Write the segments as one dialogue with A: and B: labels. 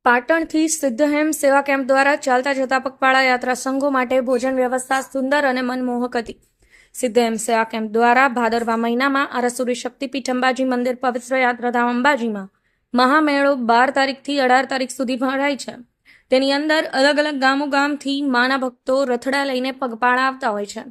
A: પાટણથી સિદ્ધહેમ સેવા કેમ્પ દ્વારા ચાલતા જતા પગપાળા યાત્રા સંઘો માટે ભોજન વ્યવસ્થા સુંદર અને મનમોહક હતી. સિદ્ધહેમ સેવા કેમ્પ દ્વારા ભાદરવા મહિનામાં આરાસુરી શક્તિપીઠ અંબાજી મંદિર પવિત્ર યાત્રાધામ અંબાજીમાં મહામેળો 12 તારીખથી 18 તારીખ સુધી ભરાય છે. તેની અંદર અલગ અલગ ગામોગામથી માના ભક્તો રથડા લઈને પગપાળા આવતા હોય છે.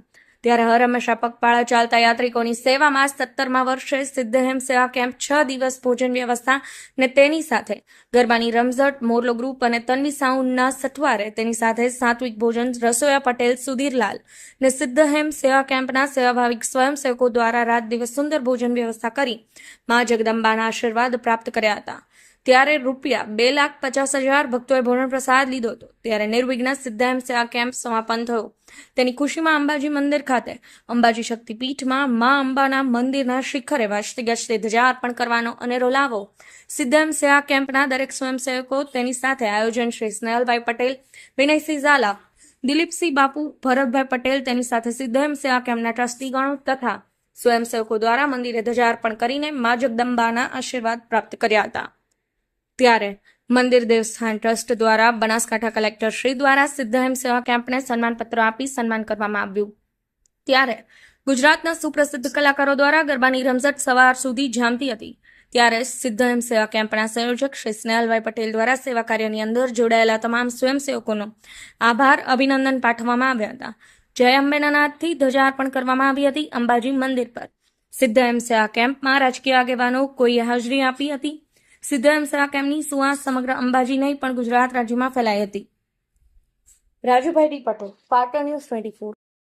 A: ત્યારે હર હંમેશા પગપાળા ચાલતા યાત્રિકોની સેવામાં 17મા વર્ષે સિદ્ધહેમ સેવા કેમ્પ 6 દિવસ ભોજન વ્યવસ્થા ને તેની સાથે ગરબાની રમઝટ, મોરલો ગ્રુપ અને તન્વી સાઉન્ડના સથવારે તેની સાથે સાત્વિક ભોજન રસોયા પટેલ સુધીરલાલ ને સિદ્ધહેમ સેવા કેમ્પના સેવાભાવિક સ્વયંસેવકો દ્વારા રાત દિવસ સુંદર ભોજન વ્યવસ્થા કરી મા જગદંબાના આશીર્વાદ પ્રાપ્ત કર્યા હતા. ત્યારે રૂપિયા 2,50,000 ભક્તોએ ભોજન પ્રસાદ લીધો હતો. ત્યારે નિર્વિઘ્ન સિદ્ધહેમ સેવા કેમ્પ સમાપન થયો. તેની ખુશીમાં અંબાજી મંદિર ખાતે અંબાજી શક્તિપીઠમાં મા અંબાના મંદિરના શિખરે વાજતે ધજા અર્પણ કરવાનો અનેરો લાવો સિદ્ધહેમ સેવા કેમ્પના દરેક સ્વયંસેવકો તેની સાથે આયોજન શ્રી સ્નેહલભાઈ પટેલ, વિનયસિંહ ઝાલા, દિલીપસિંહ બાપુ, ભરતભાઈ પટેલ તેની સાથે સિદ્ધહેમ સેવા કેમ્પના ટ્રસ્ટીગણો તથા સ્વયંસેવકો દ્વારા મંદિરે ધજા અર્પણ કરીને મા જગદંબાના આશીર્વાદ પ્રાપ્ત કર્યા હતા. ત્યારે મંદિર દેવસ્થાન ટ્રસ્ટ દ્વારા બનાસકાંઠા કલેક્ટર શ્રી દ્વારા સિદ્ધહેમ સેવા કેમ્પને સન્માનપત્ર આપી સન્માન કરવામાં આવ્યું. ત્યારે ગુજરાતના સુપ્રસિદ્ધ કલાકારો દ્વારા ગરબાની રમઝટ સવાર સુધી જામતી હતી. ત્યારે સિદ્ધહેમ સેવા કેમ્પના સંયોજક શ્રી સ્નેહલભાઈ પટેલ દ્વારા સેવા કાર્યની અંદર જોડાયેલા તમામ સ્વયંસેવકોનો આભાર અભિનંદન પાઠવવામાં આવ્યા હતા. જય અંબેના નાદથી ધજા અર્પણ કરવામાં આવી હતી. અંબાજી મંદિર પર સિદ્ધહેમ સેવા કેમ્પમાં રાજકીય આગેવાનો કોઈએ હાજરી આપી હતી. સિદ્ધહેમ સેવા કેમ્પની સુવાસ સમગ્ર અંબાજી નહીં પણ ગુજરાત રાજ્યમાં ફેલાઈ હતી. Rajubhai D Patel, Patan news 24.